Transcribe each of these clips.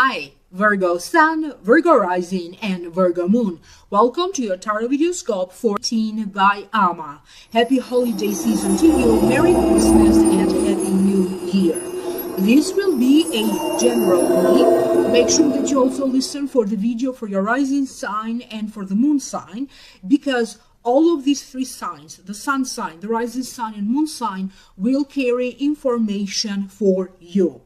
Hi, Virgo Sun, Virgo Rising, and Virgo Moon. Welcome to your Tarot Videoscope 14 by Ama. Happy holiday season to you, Merry Christmas, and Happy New Year. This will be a general reading. Make sure that you also listen for the video for your rising sign and for the moon sign, because all of these three signs, the sun sign, the rising sign, and moon sign, will carry information for you.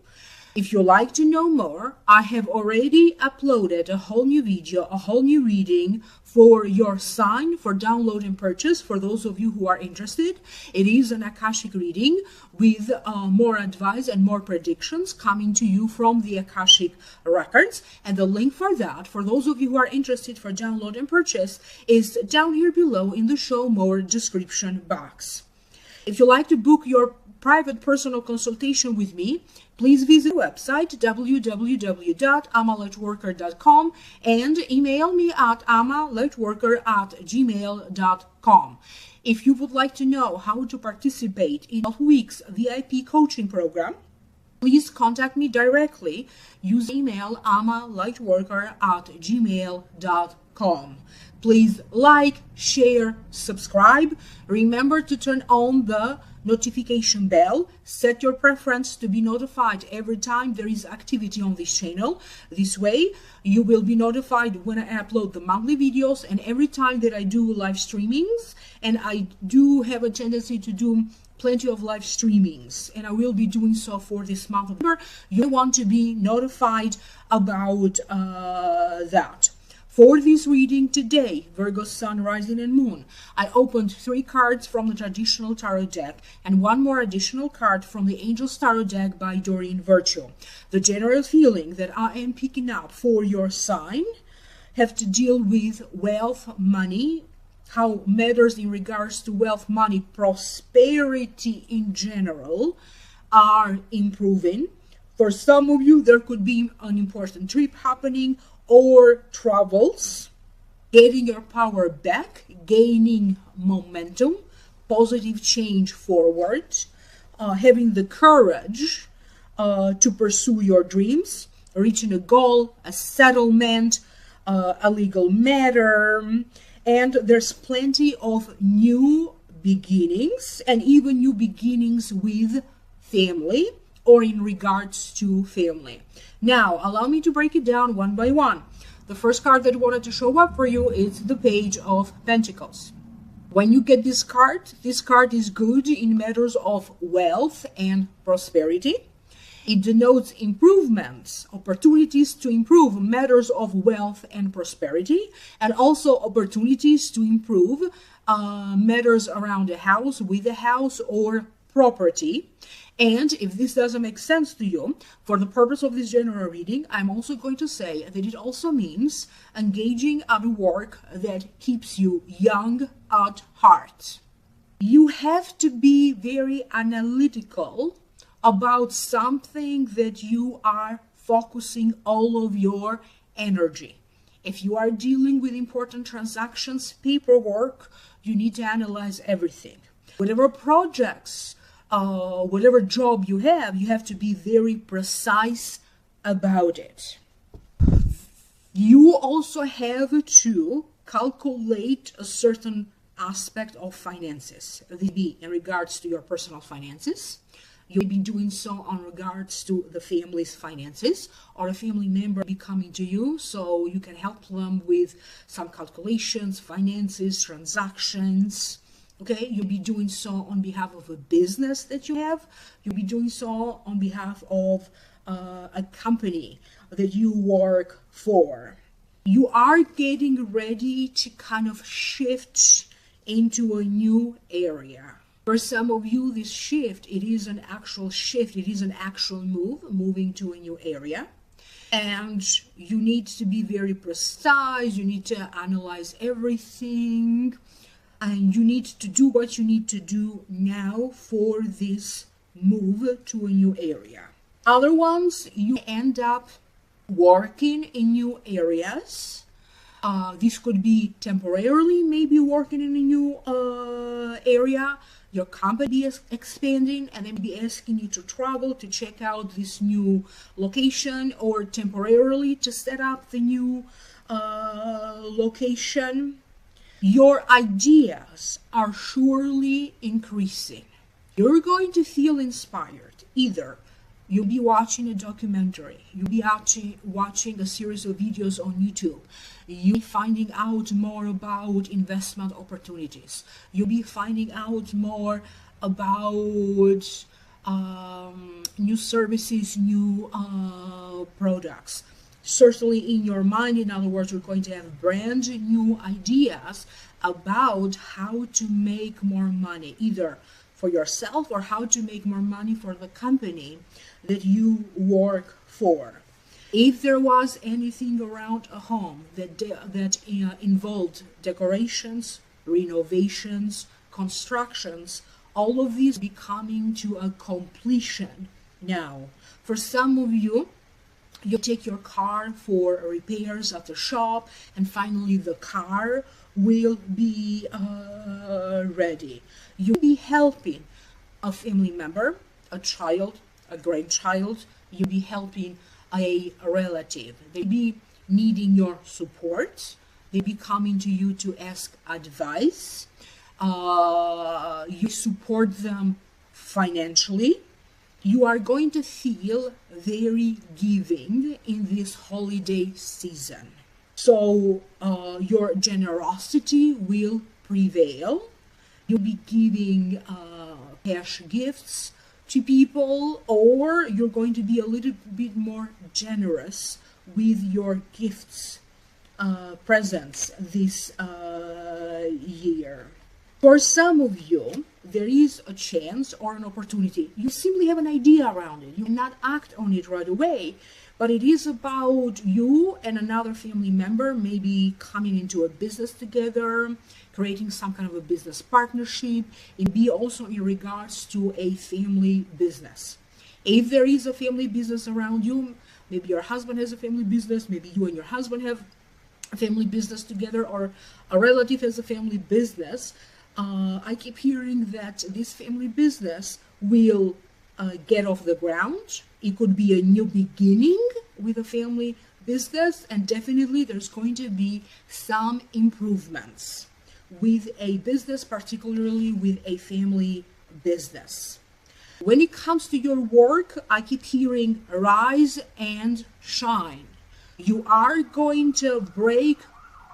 If you'd like to know more, I have already uploaded a whole new video, a whole new reading for your sign for download and purchase for those of you who are interested. It is an Akashic reading with more advice and more predictions coming to you from the Akashic records. And the link for that, for those of you who are interested for download and purchase, is down here below in the show more description box. If you'd like to book your private personal consultation with me, please visit the website www.amalightworker.com and email me at amalightworker@gmail.com. If you would like to know how to participate in 12 weeks VIP coaching program, please contact me directly. Use email amalightworker@gmail.com. Please like, share, subscribe. Remember to turn on the notification bell. Set your preference to be notified every time there is activity on this channel. This way you will be notified when I upload the monthly videos and every time that I do live streamings. And I do have a tendency to do plenty of live streamings, and I will be doing so for this month of November. You want to be notified about that. For this reading today, Virgo Sun, Rising, and Moon, I opened 3 cards from the traditional tarot deck and 1 more additional card from the Angels Tarot deck by Doreen Virtue. The general feeling that I am picking up for your sign have to deal with wealth, money, how matters in regards to wealth, money, prosperity in general are improving. For some of you, there could be an important trip happening or travels, getting your power back, gaining momentum, positive change forward, having the courage to pursue your dreams, reaching a goal, a settlement, a legal matter, and there's plenty of new beginnings and even new beginnings with family or in regards to family. Now, allow me to break it down one by one. The first card that I wanted to show up for you is the Page of Pentacles. When you get this card is good in matters of wealth and prosperity. It denotes improvements, opportunities to improve matters of wealth and prosperity, and also opportunities to improve matters around the house, with the house, or property. And if this doesn't make sense to you, for the purpose of this general reading, I'm also going to say that it also means engaging at work that keeps you young at heart. You have to be very analytical about something that you are focusing all of your energy. If you are dealing with important transactions, paperwork, you need to analyze everything. Whatever projects, whatever job you have to be very precise about it. You also have to calculate a certain aspect of finances. This be in regards to your personal finances. You'll be doing so on regards to the family's finances, or a family member be coming to you so you can help them with some calculations, finances, transactions. Okay, you'll be doing so on behalf of a business that you have. You'll be doing so on behalf of a company that you work for. You are getting ready to kind of shift into a new area. For some of you, this shift, it is an actual shift. It is an actual move, moving to a new area. And you need to be very precise. You need to analyze everything. And you need to do what you need to do now for this move to a new area. Other ones, you end up working in new areas This could be temporarily, maybe working in a new area. Your company is expanding and they may be asking you to travel to check out this new location, or temporarily to set up the new location. Your ideas are surely increasing. You're going to feel inspired. Either you'll be watching a documentary, you'll be watching a series of videos on YouTube, you'll be finding out more about investment opportunities, you'll be finding out more about new services, new products. Certainly in your mind, in other words, you're going to have brand new ideas about how to make more money, either for yourself or how to make more money for the company that you work for. If there was anything around a home that involved decorations, renovations, constructions, all of these be coming to a completion now. For some of you, you take your car for repairs at the shop, and finally the car will be ready. You'll be helping a family member, a child, a grandchild. You'll be helping a relative. They'll be needing your support. They'll be coming to you to ask advice. You support them financially. You are going to feel very giving in this holiday season. So your generosity will prevail. You'll be giving cash gifts to people, or you're going to be a little bit more generous with your gifts, presents this year. For some of you, there is a chance or an opportunity. You simply have an idea around it. You cannot act on it right away, but it is about you and another family member maybe coming into a business together, creating some kind of a business partnership. It be also in regards to a family business. If there is a family business around you, maybe your husband has a family business, maybe you and your husband have a family business together, or a relative has a family business, I keep hearing that this family business will get off the ground. It could be a new beginning with a family business, and definitely there's going to be some improvements with a business, particularly with a family business. When it comes to your work, I keep hearing rise and shine. You are going to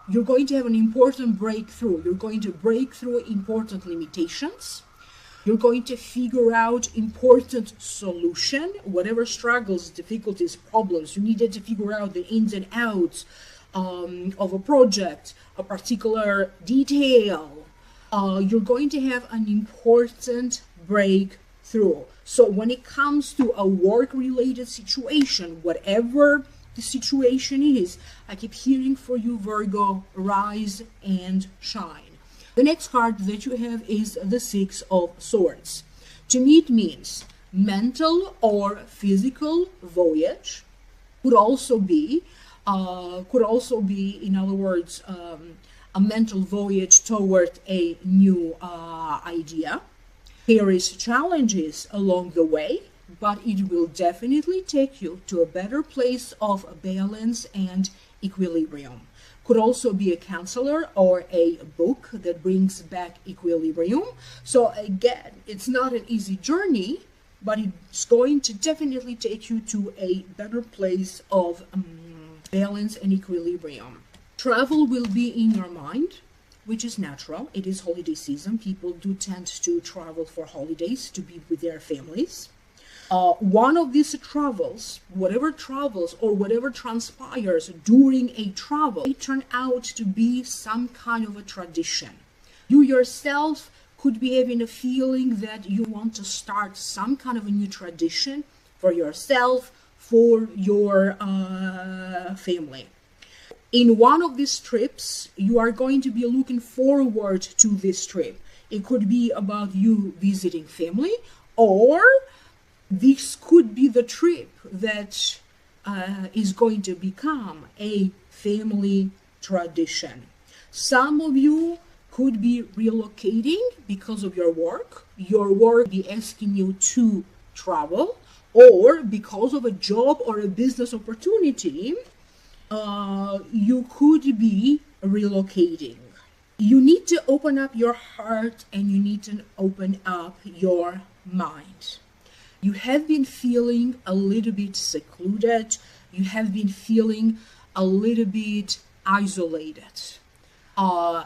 you're going to have an important breakthrough. You're going to break through important limitations. You're going to figure out important solution, whatever struggles, difficulties, problems. You needed to figure out the ins and outs of a project, a particular detail. You're going to have an important breakthrough. So when it comes to a work-related situation, whatever the situation is, I keep hearing for you, Virgo, rise and shine. The next card that you have is the Six of Swords. To me, it means mental or physical voyage. Could also be, in other words, a mental voyage toward a new idea. There is challenges along the way, but it will definitely take you to a better place of balance and equilibrium. Could also be a counselor or a book that brings back equilibrium. So again, it's not an easy journey, but it's going to definitely take you to a better place of balance and equilibrium. Travel will be in your mind, which is natural. It is holiday season. People do tend to travel for holidays to be with their families. One of these travels, whatever transpires during a travel, may turn out to be some kind of a tradition. You yourself could be having a feeling that you want to start some kind of a new tradition for yourself, for your family. In one of these trips, you are going to be looking forward to this trip. It could be about you visiting family, or this could be the trip that is going to become a family tradition. Some of you could be relocating because of your work. Your work be asking you to travel, or because of a job or a business opportunity, you could be relocating. You need to open up your heart and you need to open up your mind. You have been feeling a little bit secluded. You have been feeling a little bit isolated.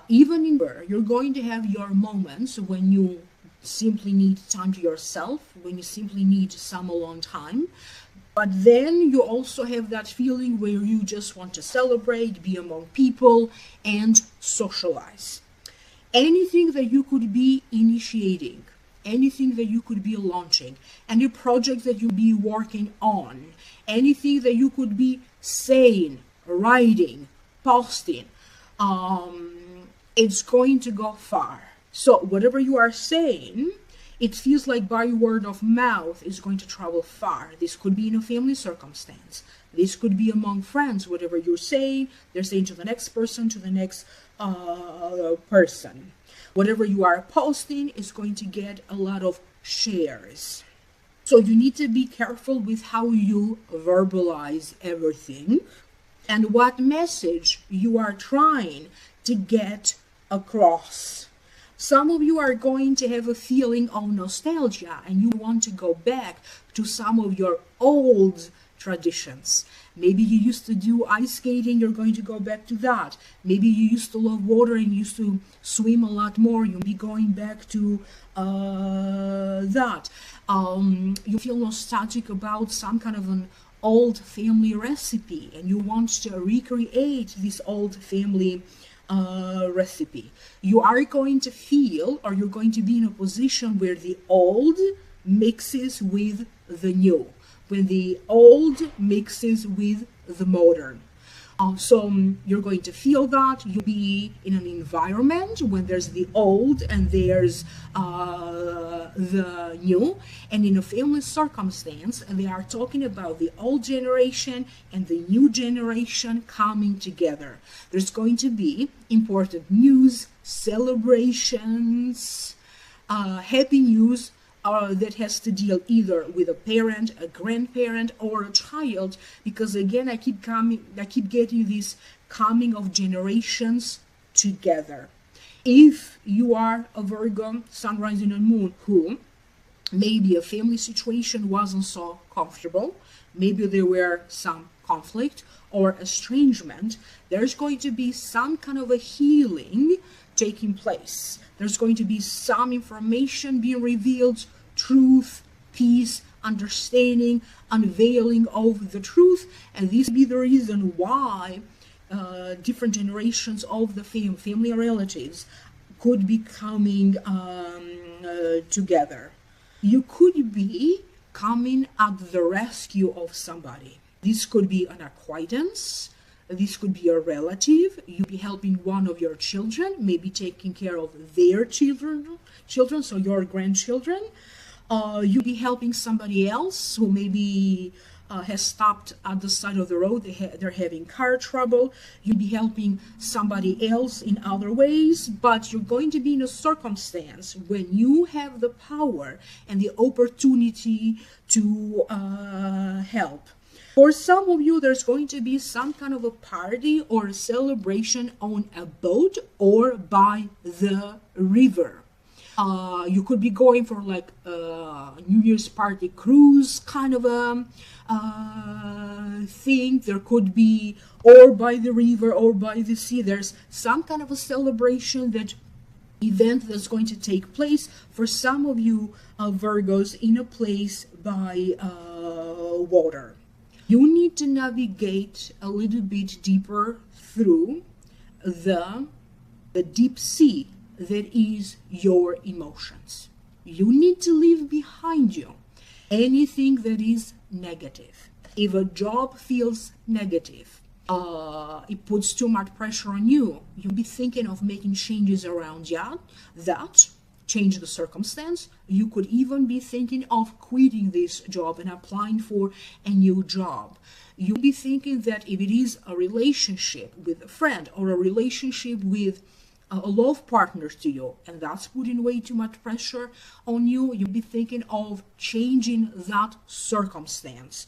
Even in where you're going to have your moments when you simply need time to yourself, when you simply need some alone time. But then you also have that feeling where you just want to celebrate, be among people, and socialize. Anything that you could be initiating, anything that you could be launching, any project that you'll be working on, anything that you could be saying, writing, posting, it's going to go far. So whatever you are saying, it feels like by word of mouth is going to travel far. This could be in a family circumstance. This could be among friends. Whatever you're saying, they're saying to the next person, to the next person. Whatever you are posting is going to get a lot of shares. So you need to be careful with how you verbalize everything and what message you are trying to get across. Some of you are going to have a feeling of nostalgia and you want to go back to some of your old traditions. Maybe you used to do ice skating, you're going to go back to that. Maybe you used to love water and used to swim a lot more, you'll be going back to that. You feel nostalgic about some kind of an old family recipe and you want to recreate this old family recipe. You are going to feel, or you're going to be in a position where the old mixes with the new, when the old mixes with the modern. So you're going to feel that. You'll be in an environment when there's the old and there's the new. And in a family circumstance, they are talking about the old generation and the new generation coming together. There's going to be important news, celebrations, happy news, that has to deal either with a parent, a grandparent, or a child, because again, I keep getting this coming of generations together. If you are a Virgo, Sun, Rising, and Moon, who maybe a family situation wasn't so comfortable, maybe there were some conflict or estrangement, there's going to be some kind of a healing taking place. There's going to be some information being revealed, truth, peace, understanding, unveiling of the truth, and this will be the reason why different generations of the family relatives could be coming together. You could be coming at the rescue of somebody. This could be an acquaintance. This could be a relative. You'll be helping one of your children, maybe taking care of their children, so your grandchildren. You'll be helping somebody else who maybe has stopped at the side of the road. They're having car trouble. You'll be helping somebody else in other ways, but you're going to be in a circumstance when you have the power and the opportunity to help. For some of you, there's going to be some kind of a party or a celebration on a boat or by the river. You could be going for like a New Year's party cruise kind of a thing. There could be or by the river or by the sea. There's some kind of a celebration, that event that's going to take place. For some of you Virgos, in a place by water. You need to navigate a little bit deeper through the deep sea that is your emotions. You need to leave behind you anything that is negative. If a job feels negative, it puts too much pressure on you, you'll be thinking of making changes around that change the circumstance. You could even be thinking of quitting this job and applying for a new job. You'll be thinking that if it is a relationship with a friend or a relationship with a love partner to you, and that's putting way too much pressure on you, you'll be thinking of changing that circumstance.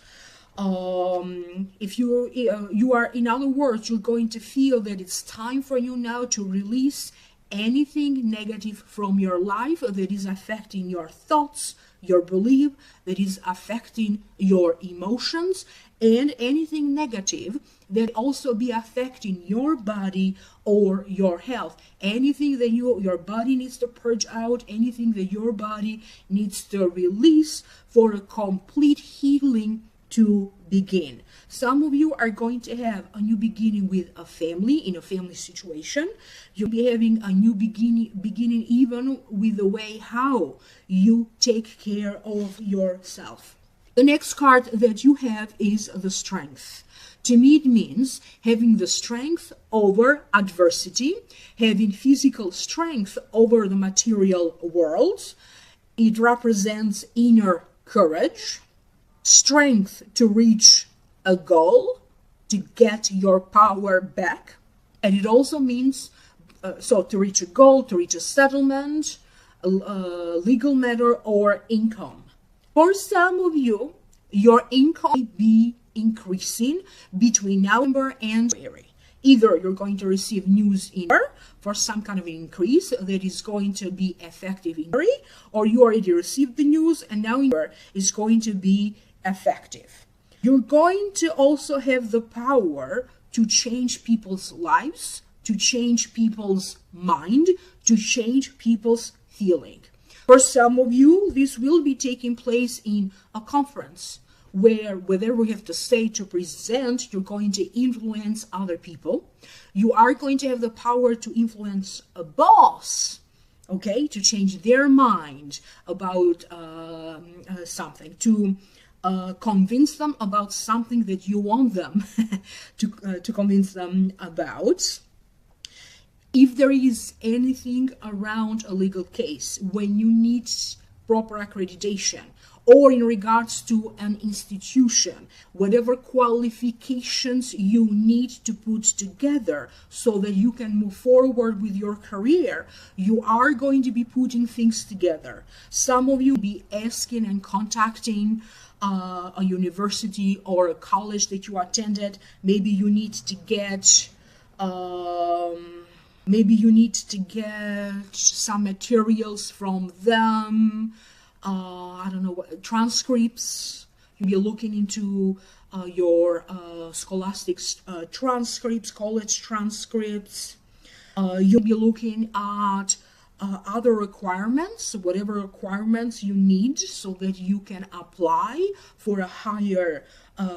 If you are, in other words, you're going to feel that it's time for you now to release anything negative from your life that is affecting your thoughts, your belief, that is affecting your emotions, and anything negative that also be affecting your body or your health. Anything that your body needs to purge out, anything that your body needs to release for a complete healing to begin. Some of you are going to have a new beginning with a family, in a family situation. You'll be having a new beginning even with the way how you take care of yourself. The next card that you have is the Strength. To me, it means having the strength over adversity, having physical strength over the material world. It represents inner courage, strength to reach a goal, to get your power back. And it also means, to reach a goal, to reach a settlement, a legal matter, or income. For some of you, your income may be increasing between November and February. Either you're going to receive news in for some kind of an increase that is going to be effective in February, or you already received the news and now is going to be effective. You're going to also have the power to change people's lives, to change people's mind, to change people's feeling. For some of you, this will be taking place in a conference where whatever you have to say, to present, you're going to influence other people. You are going to have the power to influence a boss, okay, to change their mind about something, to convince them about something that you want them to convince them about. If there is anything around a legal case, when you need proper accreditation, or in regards to an institution, whatever qualifications you need to put together so that you can move forward with your career, you are going to be putting things together. Some of you will be asking and contacting a university or a college that you attended. Maybe you need to get some materials from them. I don't know, what transcripts. You'll be looking into your scholastic transcripts, college transcripts. You'll be looking at other requirements, whatever requirements you need so that you can apply for a higher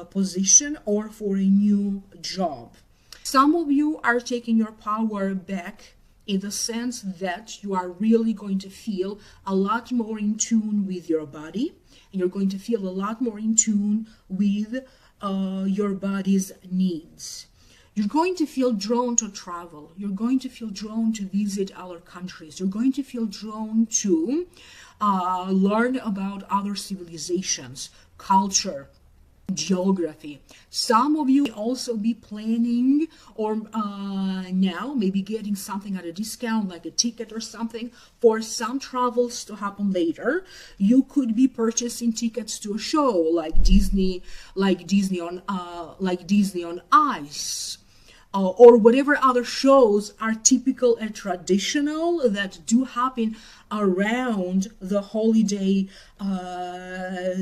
position or for a new job. Some of you are taking your power back in the sense that you are really going to feel a lot more in tune with your body, and you're going to feel a lot more in tune with your body's needs. You're going to feel drawn to travel. You're going to feel drawn to visit other countries. You're going to feel drawn to learn about other civilizations, culture, geography. Some of you may also be planning or now maybe getting something at a discount, like a ticket or something, for some travels to happen later. You could be purchasing tickets to a show like Disney on Ice, or whatever other shows are typical and traditional that do happen around the holiday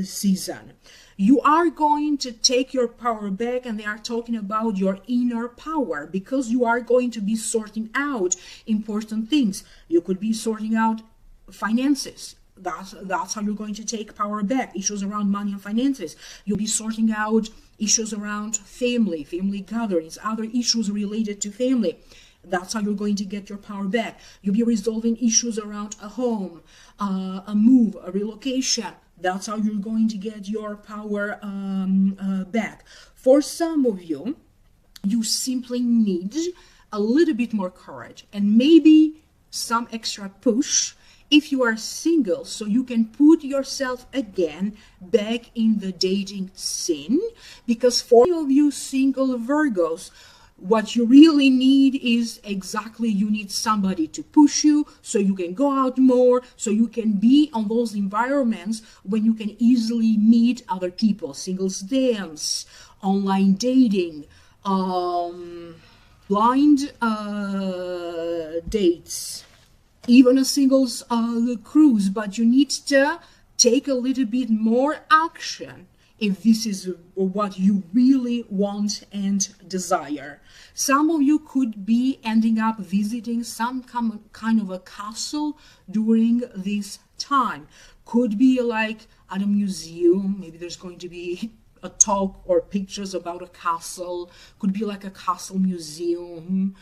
season. You are going to take your power back, and they are talking about your inner power, because you are going to be sorting out important things. You could be sorting out finances. That's how you're going to take power back. Issues around money and finances. You'll be sorting out issues around family gatherings, other issues related to family. That's how you're going to get your power back. You'll be resolving issues around a home, a move, a relocation. That's how you're going to get your power back. For some of you, you simply need a little bit more courage and maybe some extra push If you are single, so you can put yourself again back in the dating scene, because for any of you single Virgos, what you really need is exactly, you need somebody to push you so you can go out more, so you can be on those environments when you can easily meet other people. Singles dance, online dating, blind dates, even a singles cruise, but you need to take a little bit more action if this is what you really want and desire. Some of you could be ending up visiting some kind of a castle during this time. Could be like at a museum, maybe there's going to be a talk or pictures about a castle. Could be like a castle museum.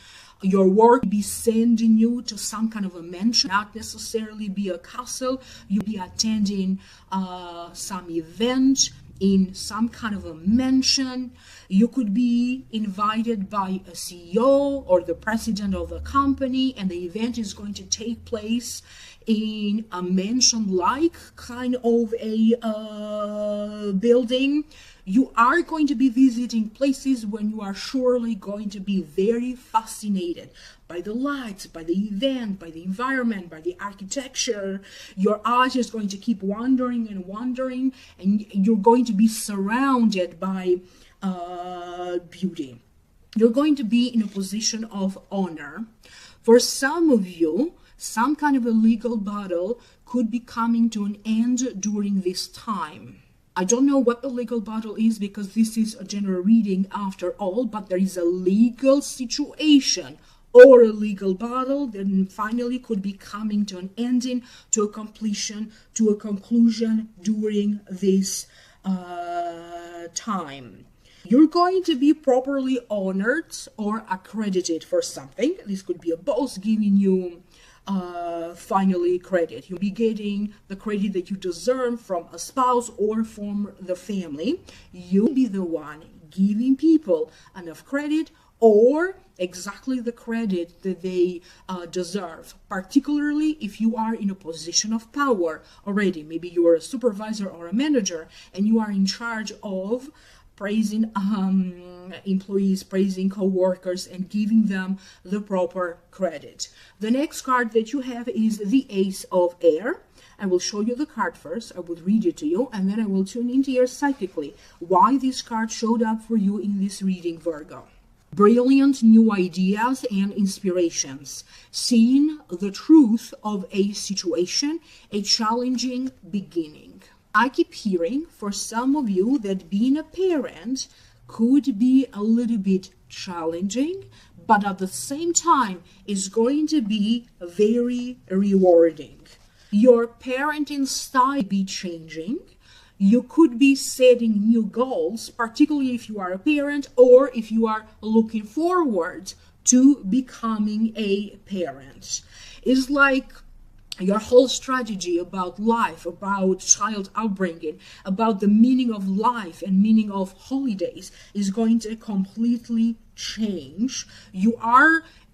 Your work be sending you to some kind of a mansion, not necessarily be a castle. You'll be attending some event in some kind of a mansion. You could be invited by a CEO or the president of a company, and the event is going to take place in a mansion-like kind of a building. You are going to be visiting places when you are surely going to be very fascinated by the lights, by the event, by the environment, by the architecture. Your eyes is going to keep wandering and wandering, and you're going to be surrounded by beauty. You're going to be in a position of honor. For some of you, some kind of a legal battle could be coming to an end during this time. I don't know what the legal battle is, because this is a general reading after all, but there is a legal situation or a legal battle that finally could be coming to an ending, to a completion, to a conclusion during this time. You're going to be properly honored or accredited for something. This could be a boss giving you finally credit. You'll be getting the credit that you deserve from a spouse or from the family. You'll be the one giving people enough credit or exactly the credit that they deserve, particularly if you are in a position of power already. Maybe you are a supervisor or a manager and you are in charge of praising employees, praising co-workers, and giving them the proper credit. The next card that you have is the Ace of Air. I will show you the card first. I will read it to you, and then I will tune into your psychically why this card showed up for you in this reading, Virgo. Brilliant new ideas and inspirations. Seeing the truth of a situation, a challenging beginning. I keep hearing for some of you that being a parent could be a little bit challenging, but at the same time is going to be very rewarding. Your parenting style be changing. You could be setting new goals, particularly if you are a parent or if you are looking forward to becoming a parent. It's like your whole strategy about life, about child upbringing, about the meaning of life and meaning of holidays is going to completely change.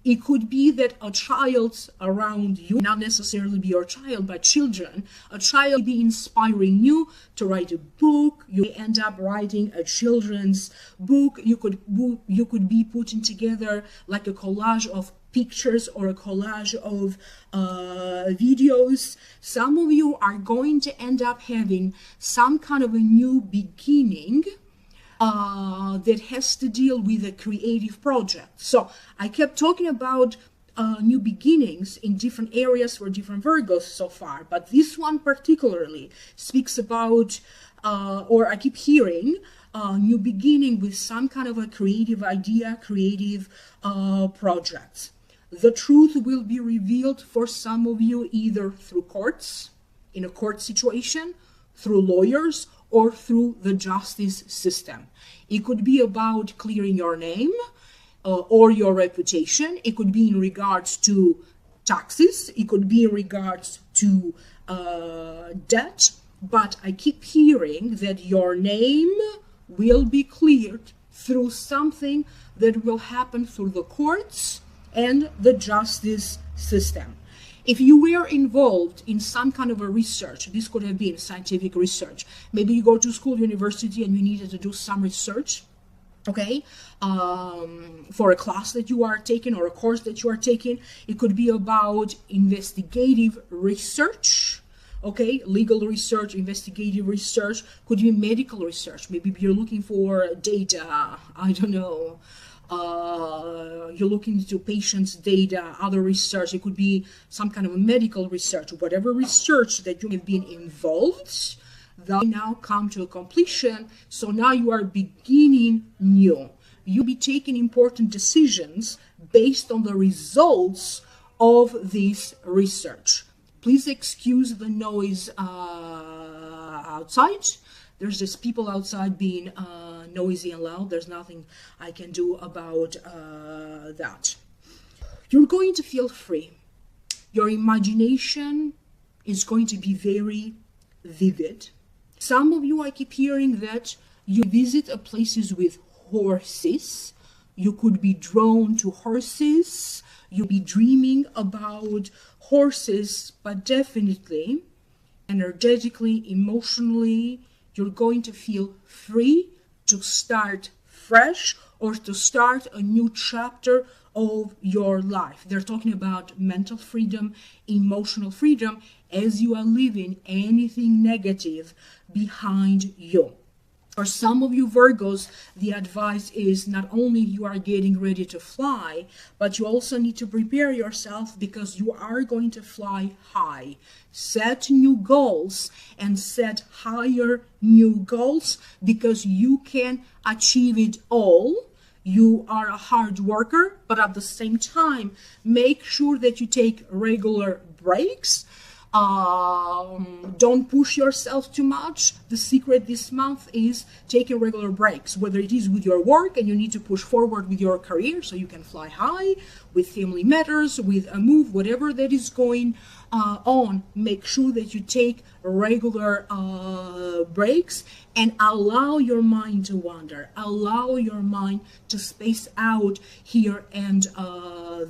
It could be that a child around you, not necessarily be your child, but children, a child be inspiring you to write a book. You end up writing a children's book. You could be putting together like a collage of pictures or a collage of videos. Some of you are going to end up having some kind of a new beginning that has to deal with a creative project. So I kept talking about new beginnings in different areas for different Virgos so far, but this one particularly speaks about, or I keep hearing, new beginning with some kind of a creative idea, creative project. The truth will be revealed for some of you either through courts, in a court situation, through lawyers, or through the justice system. It could be about clearing your name or your reputation. It could be in regards to taxes. It could be in regards to debt. But I keep hearing that your name will be cleared through something that will happen through the courts and the justice system. If you were involved in some kind of a research, this could have been scientific research. Maybe you go to school, university, and you needed to do some research, okay, for a class that you are taking or a course that you are taking. It could be about investigative research, okay, legal research, investigative research, could be medical research. Maybe you're looking for data, I don't know, you're looking into patients' data, other research. It could be some kind of medical research. Whatever research that you have been involved, that now come to a completion. So now you are beginning new. You'll be taking important decisions based on the results of this research. Please excuse the noise outside. There's just people outside being noisy and loud. There's nothing I can do about that. You're going to feel free. Your imagination is going to be very vivid. Some of you, I keep hearing that you visit places with horses. You could be drawn to horses. You'll be dreaming about horses, but definitely, energetically, emotionally, you're going to feel free to start fresh or to start a new chapter of your life. They're talking about mental freedom, emotional freedom, as you are leaving anything negative behind you. For some of you Virgos, the advice is not only you are getting ready to fly, but you also need to prepare yourself because you are going to fly high. Set new goals and set higher new goals because you can achieve it all. You are a hard worker, but at the same time, make sure that you take regular breaks. Don't push yourself too much. The secret this month is taking regular breaks, whether it is with your work and you need to push forward with your career so you can fly high, with family matters, with a move, whatever that is going on. Make sure that you take regular breaks and allow your mind to wander, allow your mind to space out here and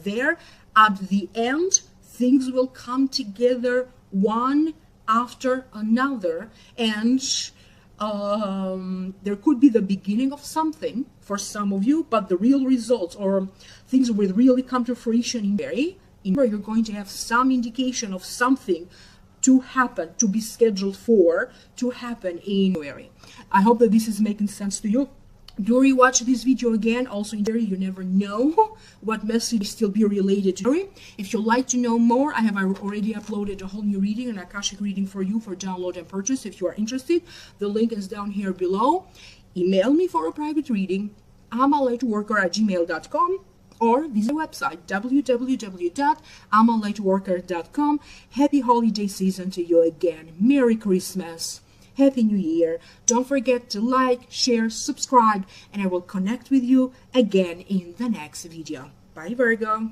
there. At the end, things will come together one after another, and there could be the beginning of something for some of you, but the real results or things will really come to fruition in January. You're going to have some indication of something to happen, to be scheduled for, to happen in January. I hope that this is making sense to you. Do rewatch this video again. Also in January, you never know what message still be related to January. If you'd like to know more, I have already uploaded a whole new reading, an Akashic reading for you for download and purchase. If you are interested, the link is down here below. Email me for a private reading. I'm alightworker@gmail.com or visit our website www.amalightworker.com. Happy holiday season to you again. Merry Christmas. Happy New Year. Don't forget to like, share, subscribe, and I will connect with you again in the next video. Bye, Virgo.